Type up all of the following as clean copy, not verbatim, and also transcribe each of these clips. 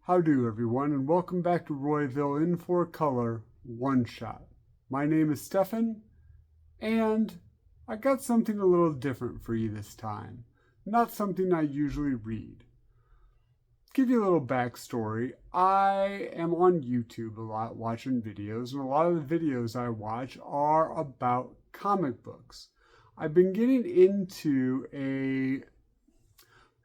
How do everyone, and welcome back to Royville in 4-color one shot. My name is Stefan, and I got something a little different for you this time. Not something I usually read. Give you a little backstory. I am on YouTube a lot watching videos, and a lot of the videos I watch are about comic books. I've been getting into a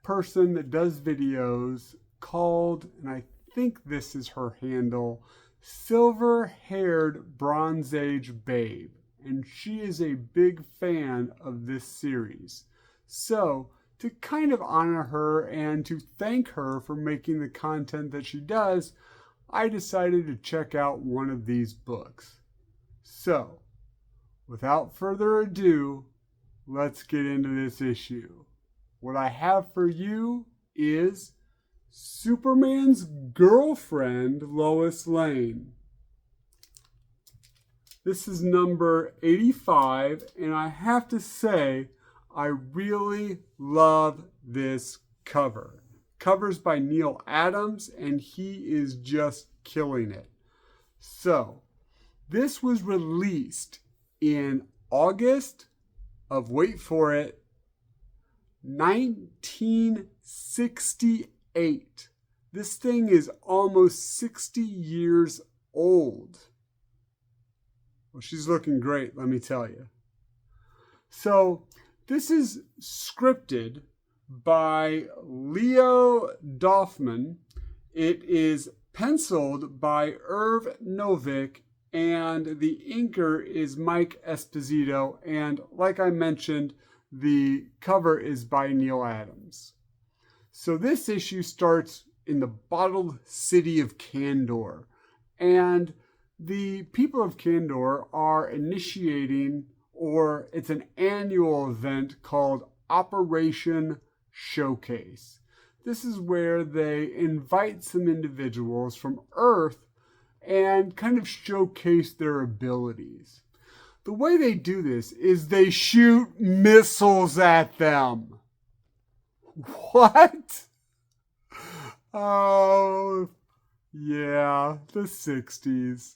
person that does videos called, and I think this is her handle, Silver-Haired Bronze Age Babe. And she is a big fan of this series. So, to kind of honor her and to thank her for making the content that she does, I decided to check out one of these books. So, without further ado, let's get into this issue. What I have for you is Superman's girlfriend, Lois Lane. This is number 85, and I have to say, I really love this cover. Cover's by Neil Adams, and he is just killing it. So, this was released in August of, wait for it, 1968. This thing is almost 60 years old. Well, she's looking great, let me tell you. So, this is scripted by Leo Dorfman. It is penciled by Irv Novick, and the inker is Mike Esposito. And like I mentioned, the cover is by Neil Adams. So this issue starts in the bottled city of Kandor. And the people of Kandor are initiating, or it's an annual event called Operation Showcase. This is where they invite some individuals from Earth and kind of showcase their abilities. The way they do this is they shoot missiles at them. What? Oh, yeah, the 60s.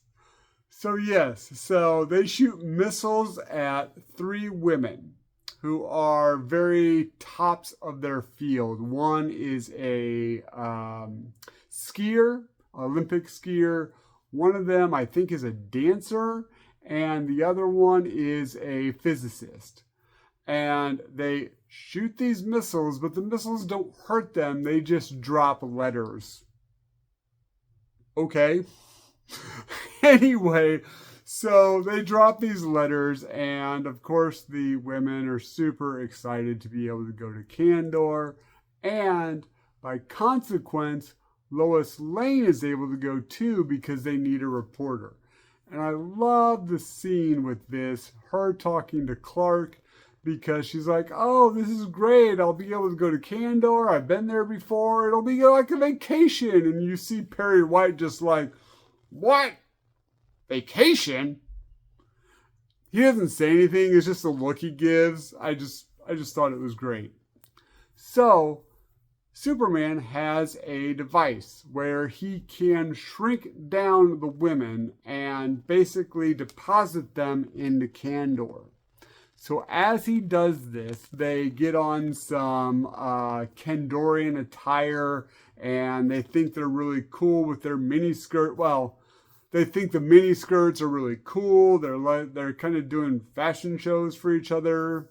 So yes, so they shoot missiles at 3 women who are very tops of their field. One is a skier, Olympic skier. One of them, I think, is a dancer, and the other one is a physicist. And they shoot these missiles, but the missiles don't hurt them. They just drop letters. Okay. Anyway, so they drop these letters, and of course the women are super excited to be able to go to Kandor. And by consequence, Lois Lane is able to go too because they need a reporter. And I love the scene with this, her talking to Clark, because she's like, oh, this is great. I'll be able to go to Kandor. I've been there before. It'll be like a vacation. And you see Perry White just like, what? Vacation? He doesn't say anything. It's just the look he gives. I just thought it was great. So, Superman has a device where he can shrink down the women and basically deposit them into Kandor. So as he does this, they get on some Kandorian attire, and they think they're really cool with their miniskirt. Well, they think the miniskirts are really cool. They're kind of doing fashion shows for each other.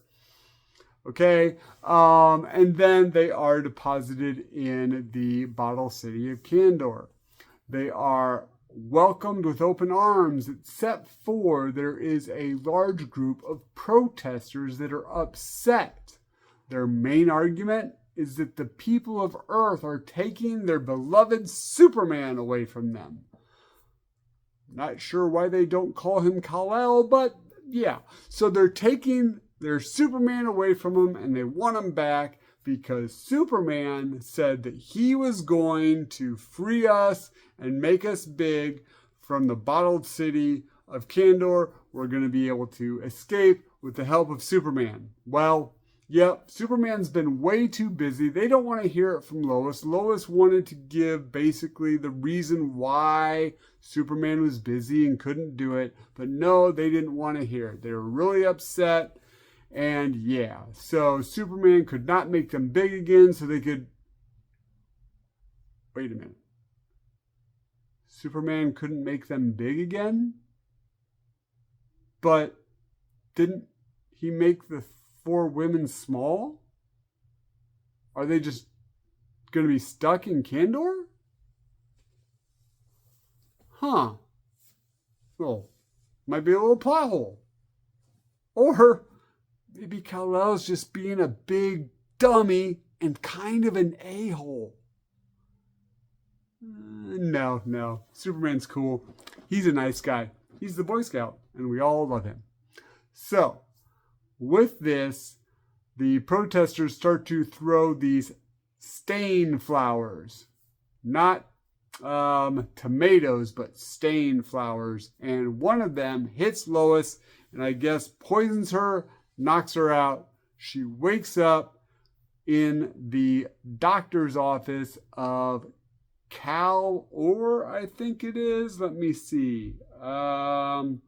Okay, and then they are deposited in the bottle city of Kandor. They are welcomed with open arms, except for there is a large group of protesters that are upset. Their main argument is that the people of Earth are taking their beloved Superman away from them. Not sure why they don't call him Kal-El, but yeah. So they're taking their Superman away from him, and they want him back because Superman said that he was going to free us and make us big from the bottled city of Kandor. We're going to be able to escape with the help of Superman. Well, Yep, Superman's been way too busy. They don't want to hear it from Lois. Lois wanted to give basically the reason why Superman was busy and couldn't do it. But no, they didn't want to hear it. They were really upset. And yeah, so Superman could not make them big again so they could... Wait a minute. Superman couldn't make them big again? But didn't he make the 4 women small? Are they just going to be stuck in Kandor? Huh. Well, might be a little plot hole. Or maybe Kal-El's just being a big dummy and kind of an a-hole. No. Superman's cool. He's a nice guy. He's the Boy Scout, and we all love him. So, with this, the protesters start to throw these stain flowers. Not tomatoes, but stain flowers. And one of them hits Lois, and I guess poisons her, knocks her out. She wakes up in the doctor's office of I think it is. Let me see. Corlar.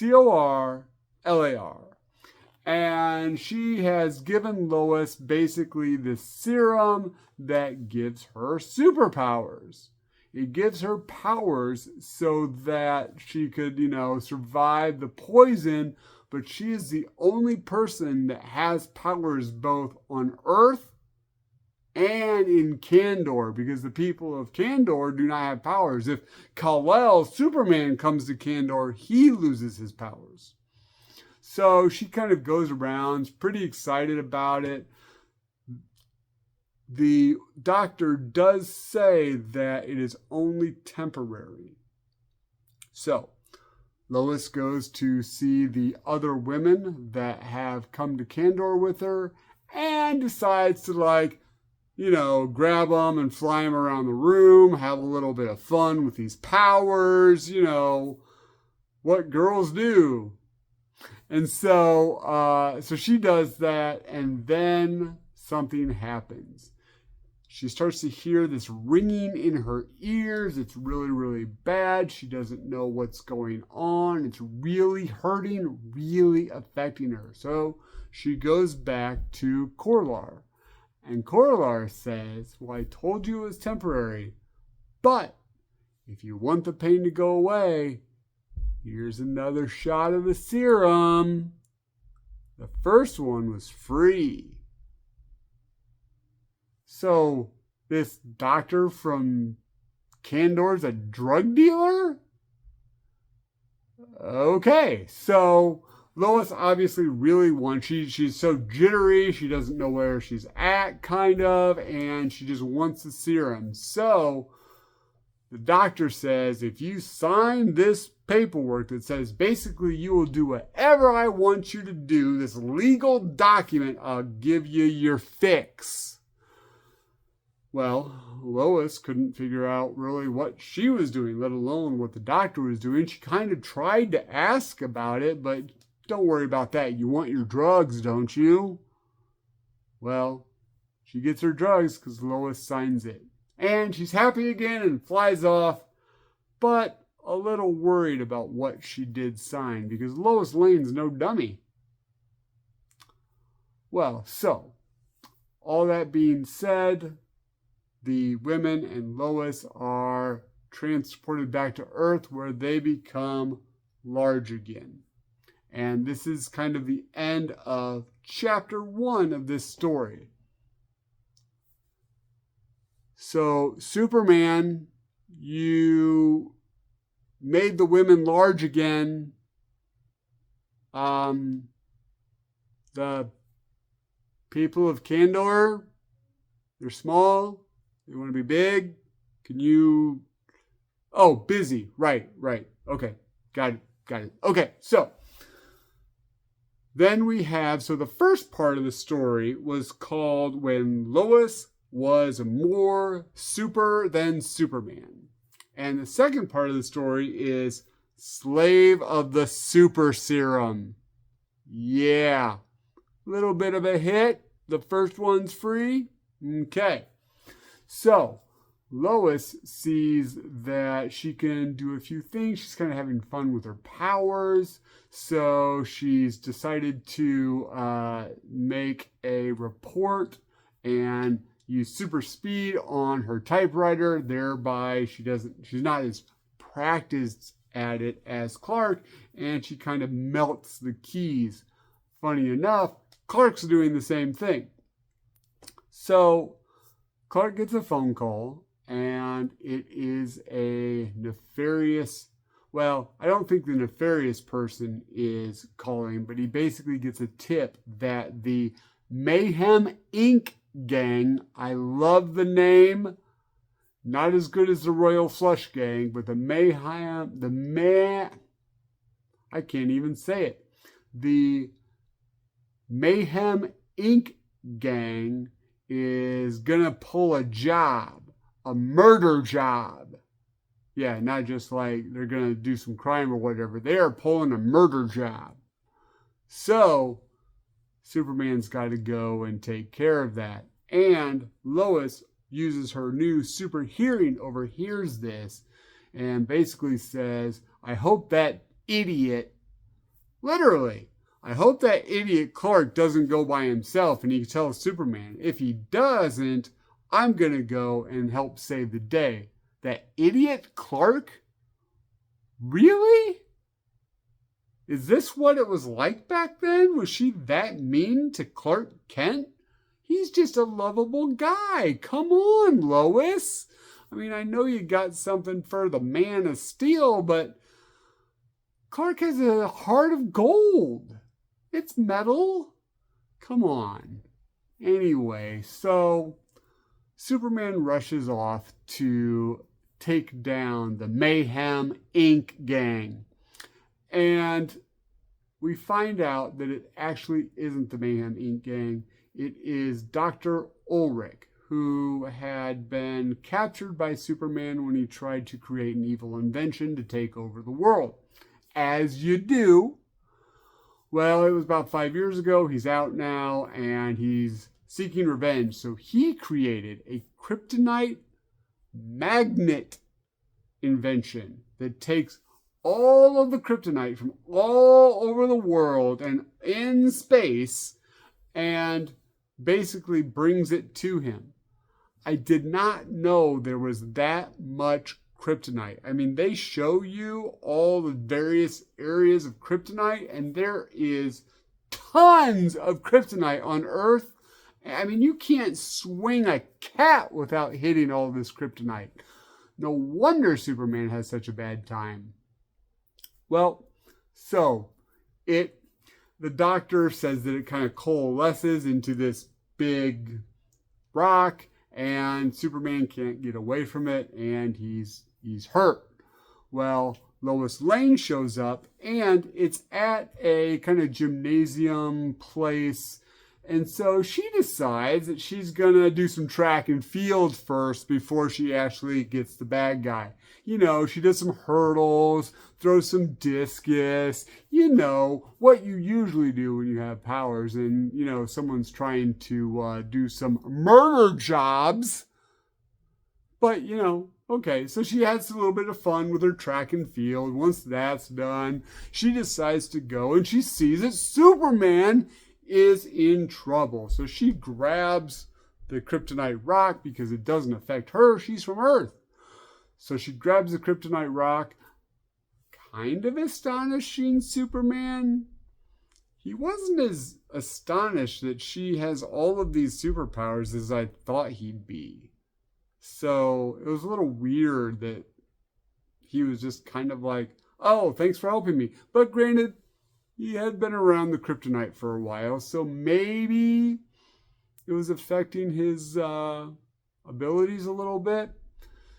Corlar. And she has given Lois basically the serum that gives her superpowers. It gives her powers so that she could, survive the poison, but she is the only person that has powers both on Earth and in Kandor, because the people of Kandor do not have powers. If Kal-El, Superman, comes to Kandor, he loses his powers. So she kind of goes around, pretty excited about it. The doctor does say that it is only temporary. So Lois goes to see the other women that have come to Kandor with her and decides to grab them and fly them around the room, have a little bit of fun with these powers, what girls do. And so she does that, and then something happens. She starts to hear this ringing in her ears. It's really, really bad. She doesn't know what's going on. It's really hurting, really affecting her. So she goes back to Corlar. And Corlar says, well, I told you it was temporary, but if you want the pain to go away, here's another shot of the serum. The first one was free. So this doctor from Kandor's a drug dealer? Okay, so Lois obviously really wants, she's so jittery, she doesn't know where she's at, kind of, and she just wants the serum. So the doctor says, if you sign this paperwork that says basically you will do whatever I want you to do, this legal document, I'll give you your fix. Well, Lois couldn't figure out really what she was doing, let alone what the doctor was doing. She kind of tried to ask about it, but don't worry about that. You want your drugs, don't you? Well, she gets her drugs because Lois signs it. And she's happy again and flies off, but a little worried about what she did sign because Lois Lane's no dummy. Well, so, all that being said, the women and Lois are transported back to Earth where they become large again. And this is kind of the end of chapter 1 of this story. So, Superman, you made the women large again. The people of Kandor, they're small. They want to be big. Can you... Oh, busy. Right. Okay, got it. Okay, so then we have... So the first part of the story was called When Lois Was More Super Than Superman. And the second part of the story is Slave of the Super Serum. Yeah, little bit of a hit. The first one's free. Okay. So Lois sees that she can do a few things. She's kind of having fun with her powers. So she's decided to make a report and use super speed on her typewriter. Thereby, she's not as practiced at it as Clark, and she kind of melts the keys. Funny enough, Clark's doing the same thing. So Clark gets a phone call, and it is a nefarious, well, I don't think the nefarious person is calling, but he basically gets a tip that the Mayhem Inc. gang, I love the name, not as good as the Royal Flush gang, but I can't even say it. The Mayhem Inc. gang is gonna pull a job, a murder job. Yeah, not just like they're gonna do some crime or whatever. They are pulling a murder job. So Superman's got to go and take care of that. And Lois uses her new super hearing, overhears this, and basically says, I hope that idiot, literally, I hope that idiot Clark doesn't go by himself. And he tells Superman, if he doesn't, I'm going to go and help save the day. That idiot Clark? Really? Is this what it was like back then? Was she that mean to Clark Kent? He's just a lovable guy. Come on, Lois. I mean, I know you got something for the Man of Steel, but Clark has a heart of gold. It's metal. Come on. Anyway, so Superman rushes off to take down the Mayhem Inc. gang. And we find out that it actually isn't the Mayhem Inc. gang. It is Dr. Ulrich, who had been captured by Superman when he tried to create an evil invention to take over the world. As you do. Well, it was about 5 years ago. He's out now, and he's seeking revenge. So he created a kryptonite magnet invention that takes all of the kryptonite from all over the world and in space and basically brings it to him. I did not know there was that much kryptonite. I mean, they show you all the various areas of kryptonite, and there is tons of kryptonite on Earth. I mean, you can't swing a cat without hitting all this kryptonite. No wonder Superman has such a bad time. Well, so the doctor says that it kind of coalesces into this big rock, and Superman can't get away from it, and he's hurt. Well, Lois Lane shows up, and it's at a kind of gymnasium place. And so she decides that she's going to do some track and field first before she actually gets the bad guy. You know, she does some hurdles, throws some discus, you know, what you usually do when you have powers and, you know, someone's trying to do some murder jobs. But, you know, okay, so she has a little bit of fun with her track and field. Once that's done, she decides to go and she sees that Superman is in trouble. So she grabs the kryptonite rock because it doesn't affect her. She's from Earth. So she grabs the kryptonite rock, kind of astonishing Superman. He wasn't as astonished that she has all of these superpowers as I thought he'd be. So it was a little weird that he was just kind of like, oh, thanks for helping me. But granted, he had been around the kryptonite for a while, so maybe it was affecting his abilities a little bit.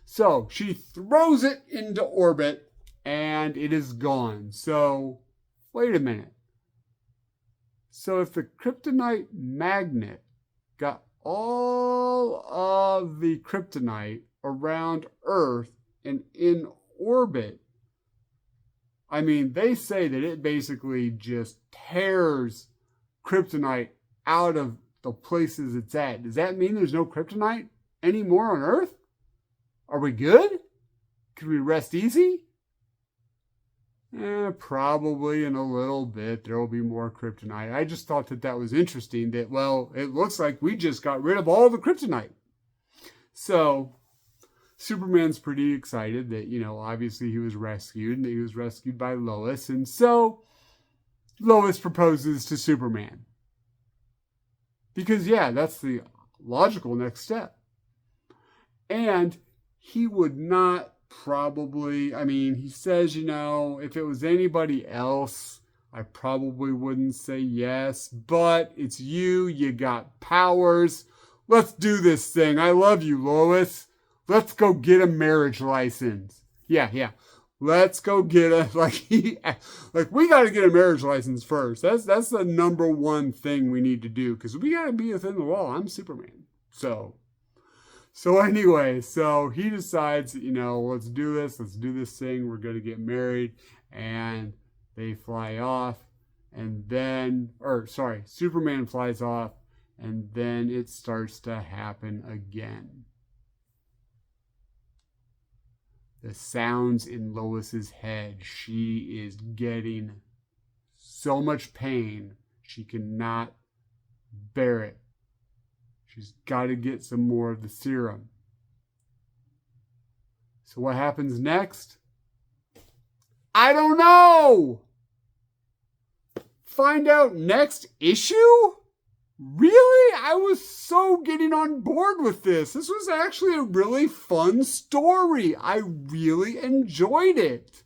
So she throws it into orbit, and it is gone. So, wait a minute. So if the kryptonite magnet got all of the kryptonite around Earth and in orbit, I mean, they say that it basically just tears kryptonite out of the places it's at. Does that mean there's no kryptonite anymore on Earth? Are we good? Could we rest easy? Probably in a little bit there will be more kryptonite. I just thought that that was interesting that, well, it looks like we just got rid of all the kryptonite. So Superman's pretty excited that, obviously he was rescued, and he was rescued by Lois. And so Lois proposes to Superman. Because, yeah, that's the logical next step. And he would not probably, he says, if it was anybody else, I probably wouldn't say yes. But it's you got powers. Let's do this thing. I love you, Lois. Let's go get a marriage license. Yeah. Let's go get we got to get a marriage license first. That's the number one thing we need to do, because we got to be within the law. I'm Superman. So anyway, so he decides, let's do this thing. We're going to get married, and they fly off, and then, Superman flies off, and then it starts to happen again. The sounds in Lois's head. She is getting so much pain. She cannot bear it. She's got to get some more of the serum. So what happens next? I don't know. Find out next issue? Really? I was so getting on board with this. This was actually a really fun story. I really enjoyed it.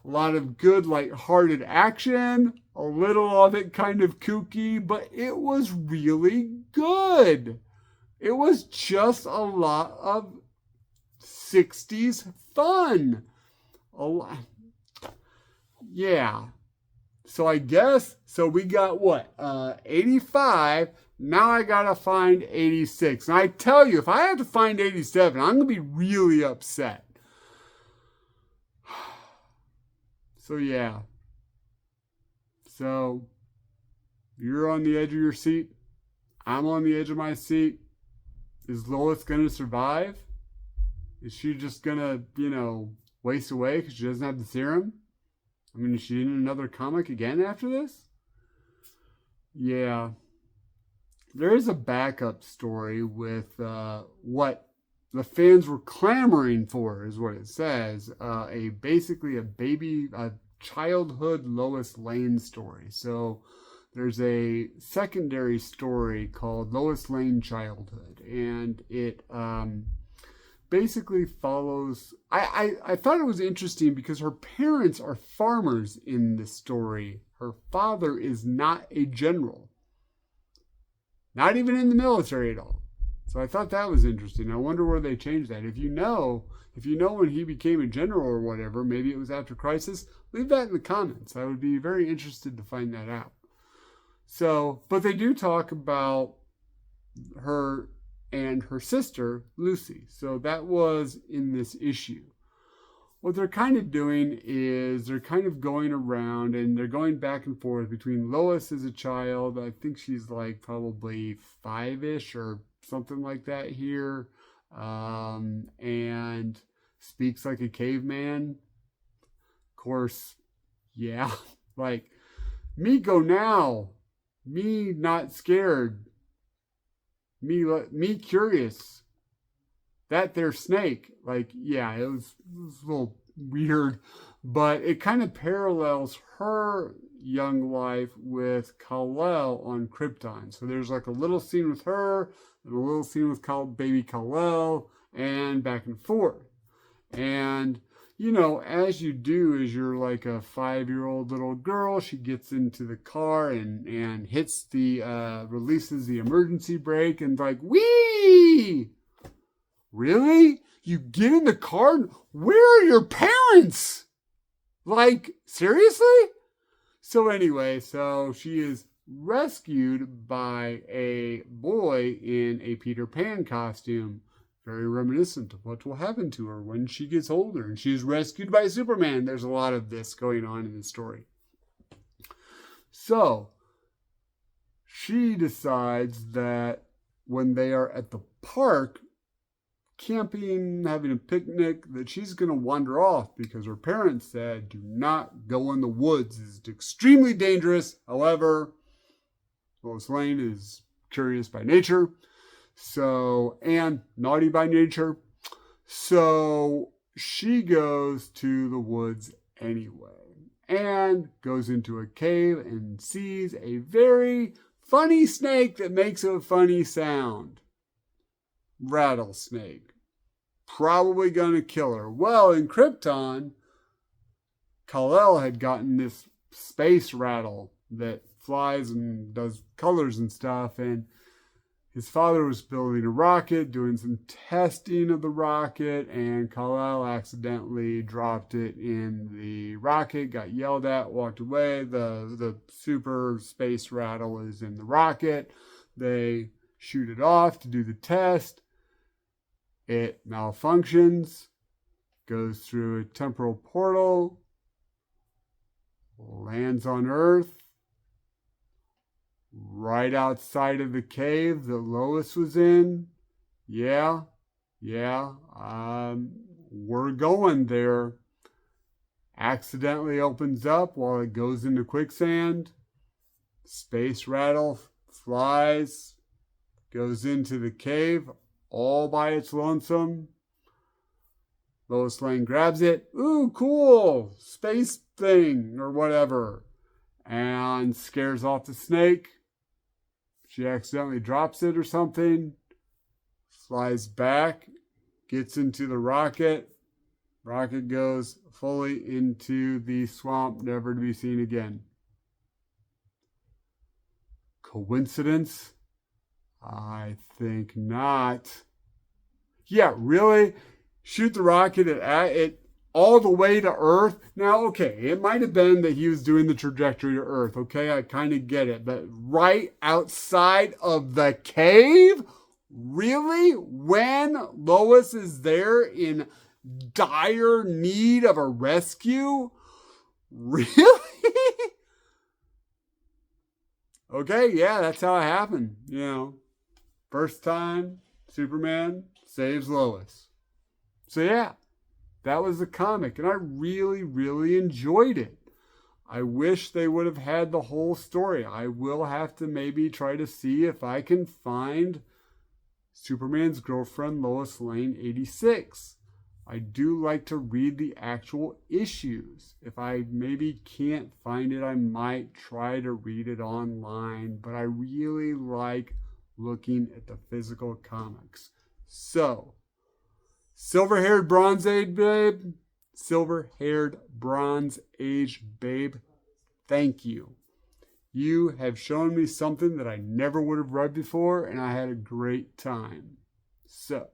A lot of good, lighthearted action. A little of it kind of kooky, but it was really good. It was just a lot of 60s fun. A lot. Yeah. So I guess, we got 85. Now I gotta find 86. And I tell you, if I have to find 87, I'm gonna be really upset. So yeah. So you're on the edge of your seat. I'm on the edge of my seat. Is Lois gonna survive? Is she just gonna, waste away because she doesn't have the serum? Is she in another comic again after this? Yeah. There is a backup story with what the fans were clamoring for, is what it says. Basically a childhood Lois Lane story. So there's a secondary story called Lois Lane Childhood, and it basically follows. I thought it was interesting because her parents are farmers in this story. Her father is not a general, not even in the military at all. So I thought that was interesting. I wonder where they changed that. If you know when he became a general or whatever, maybe it was after Crisis, leave that in the comments. I would be very interested to find that out. So, but they do talk about her and her sister, Lucy. So that was in this issue. What they're kind of doing is they're kind of going around and they're going back and forth between Lois as a child. I think she's probably 5-ish or something like that here. And speaks like a caveman. Of course, yeah. Me go now. Me not scared. Me curious. That there snake. Yeah, it was a little weird. But it kind of parallels her young life with Kal-El on Krypton. So there's a little scene with her and a little scene with baby Kal-El and back and forth. And as you do, as you're a 5-year-old little girl, she gets into the car and hits releases the emergency brake and whee! Really? You get in the car? Where are your parents? Seriously? So anyway, she is rescued by a boy in a Peter Pan costume. very reminiscent of what will happen to her when she gets older and she's rescued by Superman. There's a lot of this going on in the story. So, she decides that when they are at the park, camping, having a picnic, that she's going to wander off because her parents said, do not go in the woods. It's extremely dangerous. However, Lois Lane is curious by nature, and naughty by nature. So she goes to the woods anyway and goes into a cave and sees a very funny snake that makes a funny sound. Rattlesnake. Probably gonna kill her. Well, in Krypton, Kal-El had gotten this space rattle that flies and does colors and stuff, and his father was building a rocket, doing some testing of the rocket, and Kal-El accidentally dropped it in the rocket, got yelled at, walked away. The super space rattle is in the rocket. They shoot it off to do the test. It malfunctions, goes through a temporal portal, lands on Earth, right outside of the cave that Lois was in. Yeah, we're going there. Accidentally opens up while it goes into quicksand. Space rattle flies, goes into the cave all by its lonesome. Lois Lane grabs it. Ooh, cool, space thing or whatever. And scares off the snake. She accidentally drops it or something. Flies back. Gets into the rocket. Rocket goes fully into the swamp, never to be seen again. Coincidence? I think not. Yeah, really? Shoot the rocket at it all the way to Earth? Now, okay, it might have been that he was doing the trajectory to Earth. Okay, I kind of get it. But right outside of the cave? Really? When Lois is there in dire need of a rescue? Really? Okay, yeah, that's how it happened. You know, first time Superman saves Lois. So yeah, that was the comic, and I really, really enjoyed it. I wish they would have had the whole story. I will have to maybe try to see if I can find Superman's girlfriend, Lois Lane 86. I do like to read the actual issues. If I maybe can't find it, I might try to read it online, but I really like looking at the physical comics. So, silver-haired Bronze Age babe, silver-haired Bronze Age babe, thank you. You have shown me something that I never would have read before, and I had a great time. So,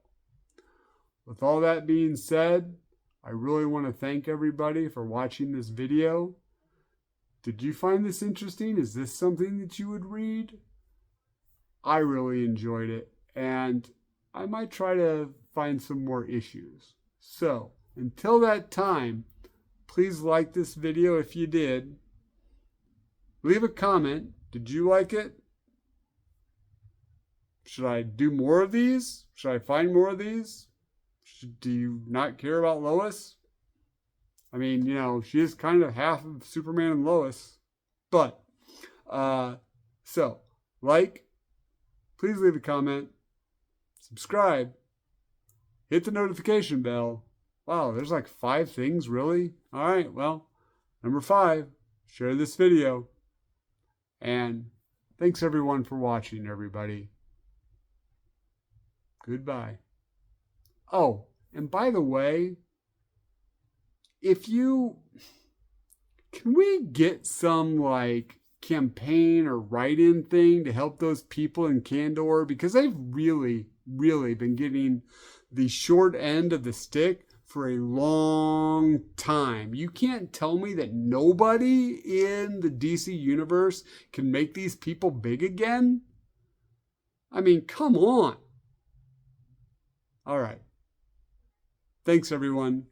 with all that being said, I really want to thank everybody for watching this video. Did you find this interesting? Is this something that you would read? I really enjoyed it, and I might try to find some more issues. So, until that time, please like this video if you did. Leave a comment. Did you like it? Should I do more of these? Should I find more of these? Do you not care about Lois? I mean, you know, she is kind of half of Superman and Lois. But, so, like, please leave a comment, subscribe, hit the notification bell. Wow, there's like 5 things, really? All right, well, number 5, share this video. And thanks everyone for watching, everybody. Goodbye. Oh, and by the way, can we get some like campaign or write-in thing to help those people in Kandor? Because they've really, really been getting the short end of the stick for a long time. You can't tell me that nobody in the DC universe can make these people big again. I mean, come on. All right. Thanks, everyone.